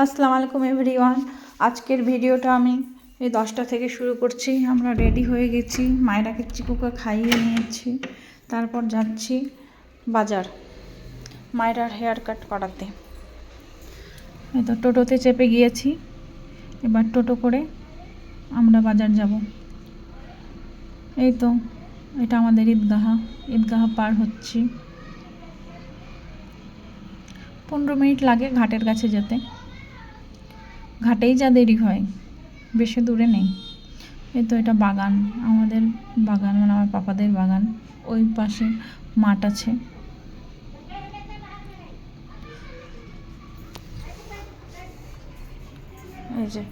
আসসালামু আলাইকুম এভরিওয়ান। আজকের ভিডিওটা আমি এই 10টা থেকে শুরু করছি। আমরা রেডি হয়ে গেছি, মায়েরাকে চিকুকে খাইয়ে নিয়েছি, তারপর যাচ্ছি বাজার মায়েরার হেয়ার কাট করাতে। এই তো টোটোতে চেপে গিয়েছি, এবার টোটো করে আমরা বাজার যাব। এই তো এটা আমাদের ঈদগাহ পার হচ্ছি। 15 মিনিট লাগে ঘাটের কাছে যেতে, ঘাটেই যা দেরি হয়, বেশি দূরে নেই। এই তো এটা বাগান, আমাদের বাগান মানে আমার পাপাদের বাগান। ওই পাশে মাঠ আছে। এই যে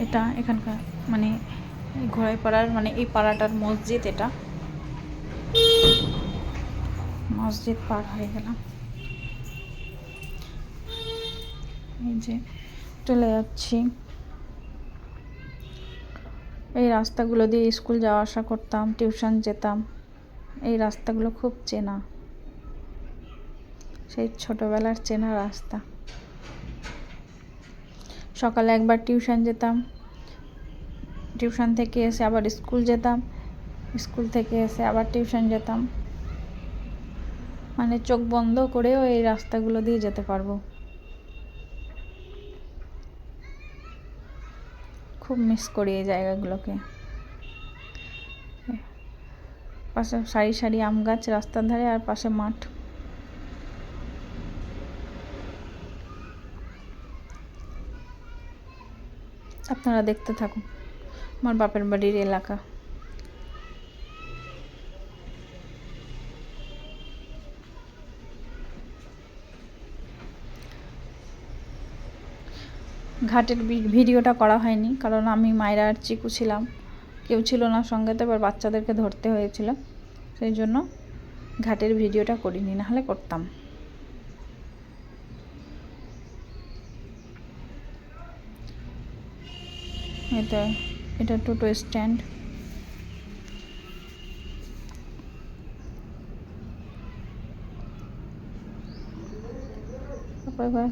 এটা এখানকার মানে ঘোড়াই পাড়ার মানে এই পাড়াটার মসজিদ। এটা মসজিদ পার হয়ে গেলাম। এই যে চলে যাচ্ছি। এই রাস্তাগুলো দিয়ে স্কুল যাওয়া আসা করতাম, টিউশন যেতাম। এই রাস্তাগুলো খুব চেনা, সেই ছোটোবেলার চেনা রাস্তা। সকালে একবার টিউশন যেতাম, টিউশন থেকে এসে আবার স্কুল যেতাম, স্কুল থেকে এসে আবার টিউশন যেতাম। মানে চোখ বন্ধ করেও এই রাস্তাগুলো দিয়ে যেতে পারবো। খুব মিস করি এই জায়গাগুলোকে। পাশে সারি সারি আম গাছ রাস্তার ধারে, আর পাশে মাঠ। আপনারা দেখতে থাকুন আমার বাপের বাড়ির এলাকা। ঘাটের ভিডিওটা করা হয়নি, কারণ আমি মায়েরা আর চিকু ছিলাম, কেউ ছিল না সঙ্গে, তো এবার বাচ্চাদেরকে ধরতে হয়েছিল, সেই জন্য ঘাটের ভিডিওটা করিনি, নাহলে করতাম। এটা টোটো স্ট্যান্ড। এবার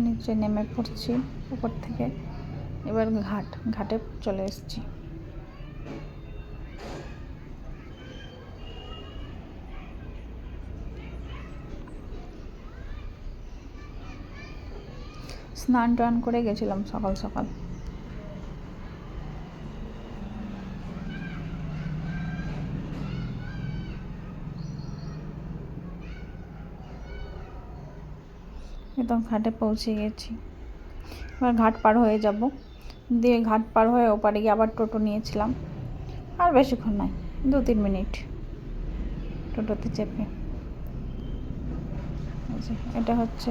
নিচে নেমে পড়ছি উপর থেকে। এবার ঘাটে চলে এসেছি। স্নান টান করে গেছিলাম সকাল সকাল। একদম ঘাটে পৌঁছে গেছি। এবার ঘাট পার হয়ে যাব, দিয়ে ঘাট পার হয়ে ওপারে গিয়ে আবার টোটো নিয়েছিলাম। আর বেশিক্ষণ নয়, 2-3 মিনিট টোটোতে চেপে। এটা হচ্ছে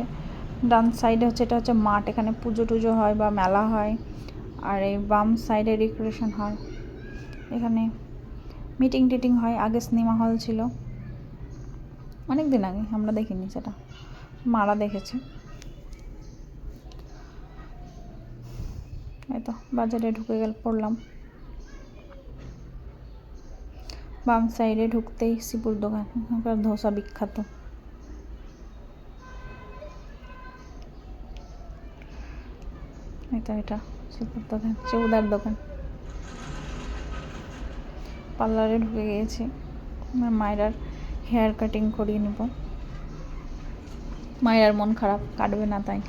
ডান সাইডে হচ্ছে, এটা হচ্ছে মাঠ, এখানে পুজো টুজো হয় বা মেলা হয়। আর এই বাম সাইডে রিক্রিয়েশন হয়, এখানে মিটিং টিটিং হয়। আগে সিনেমা হল ছিল, অনেক দিন আগে, আমরা দেখিনি সেটা, মারা দেখেছে। এই তো বাজারে ঢুকে পড়লাম। বাম সাইডে ঢুকতেই শিপুর দোকান, ওখানকার ধোসা বিখ্যাত। এটা শিপুর দোকান, শিবুদার দোকান। পার্লারে ঢুকে গিয়েছি, আমার মায়েরার হেয়ার কাটিং করিয়ে নেব। মায়েরার মন খারাপ, কাটবে না তাই।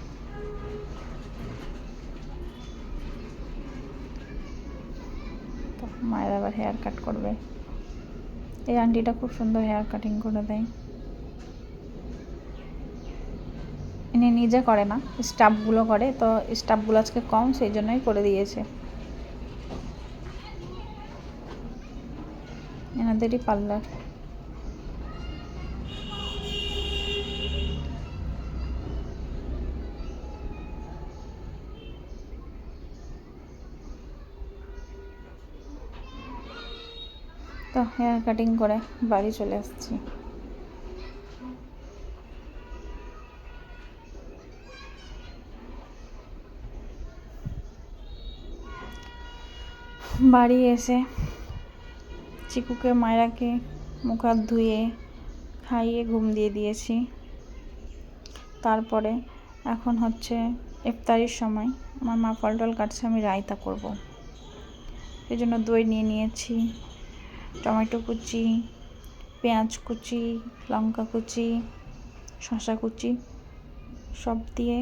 তো মায়ের আবার হেয়ার কাট করবে। এই আন্টিটা খুব সুন্দর হেয়ার কাটিং করে দেয়। ইনি নিজে করে না, স্টাফগুলো করে, তো স্টাফগুলো আজকে কম, সেই জন্যই করে দিয়েছে। এনাদেরই পার্লার। তো হেয়ার কাটিং করে বাড়ি চলে আসছি। বাড়ি এসে চিকুকে মায়েরাকে মুখ হাত ধুয়ে খাইয়ে ঘুম দিয়ে দিয়েছি। তারপরে এখন হচ্ছে ইফতারির সময় আমার মা ফল টল কাটছে, আমি রায়তা করব। এই জন্য দই নিয়ে নিয়েছি, টমেটো কুচি, পেঁয়াজ কুচি, লঙ্কা কুচি, শসা কুচি সব দিয়ে,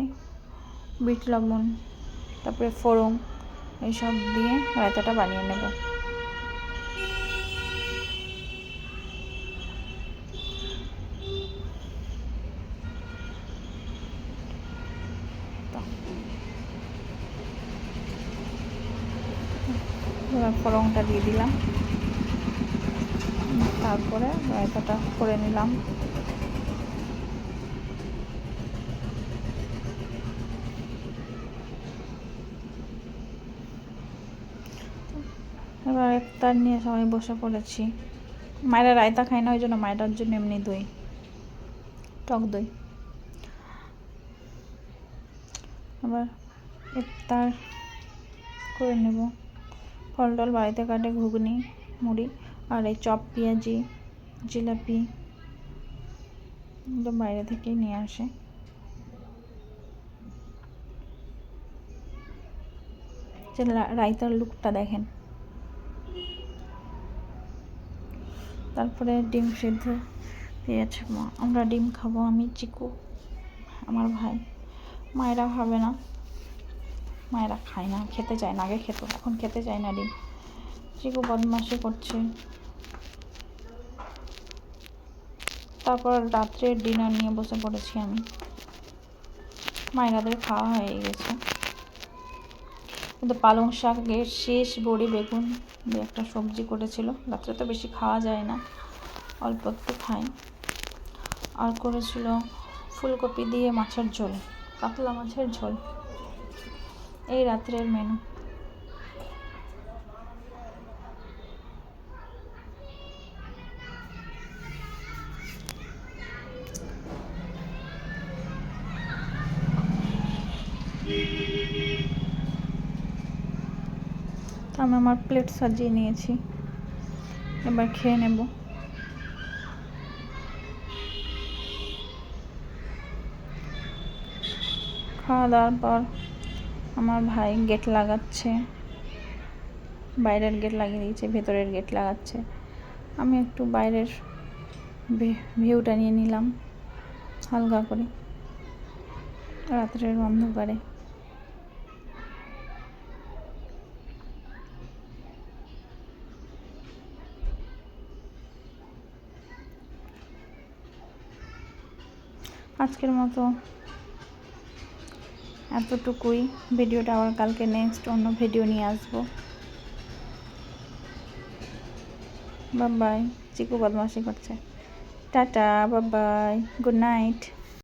বিট লবণ, তারপরে ফোড়ন, এইসব দিয়ে রায়তাটা বানিয়ে নেব। ফোড়নটা দিয়ে দিলাম, তারপরে রায়তাটা করে নিলাম। এবার ইফতার নিয়ে সবাই বসে পড়েছি। মায়েরা রায়তা খায় না, ওই জন্য মায়েরার জন্য এমনি দই, টক দই। আবার ইফতার করে নেব। ফল টল বাড়িতে কাটে, ঘুগনি, মুড়ি, আর এই চপ, পেঁয়াজি, জিলাপি বাইরে থেকেই নিয়ে আসে। রায়তার লুকটা দেখেন। তারপরে ডিম সিদ্ধ দিয়েছে মা, আমরা ডিম খাবো, আমি, চিকু, আমার ভাই। মায়েরা খাবে না, মায়েরা খায় না, খেতে চায় না, আগে খেত, এখন খেতে চায় না ডিম। চিকু বদমাশি করছে। তারপর রাত্রে ডিনার নিয়ে বসে পড়েছি আমি। মায়েরাদের খাওয়া হয়ে গেছে, কিন্তু পালং শাকের শীষ, বড়ি, বেগুন দিয়ে একটা সবজি করেছিল। রাত্রে তো বেশি খাওয়া যায় না, অল্প একটু খাই। আর করেছিল ফুলকপি দিয়ে মাছের ঝোল, কাতলা মাছের ঝোল। এই রাত্রের মেনু। তো আমি আমার প্লেট সাজিয়ে নিয়েছি, এবার খেয়ে নেব। খাওয়া দাওয়ার পর আমার ভাই গেট লাগাচ্ছে, বাইরের গেট লাগিয়ে দিয়েছে, ভেতরের গেট লাগাচ্ছে। আমি একটু বাইরের ভিউটা নিয়ে নিলাম হালকা করে রাত্রের অন্ধকারে। আজকের মতো এতটুকুই। ভিডিওটা আবার কালকে নেক্সট অন্য ভিডিও নিয়ে আসবো। Bye bye. চিকু বদমাশি করছে। Tata, bye bye, good night.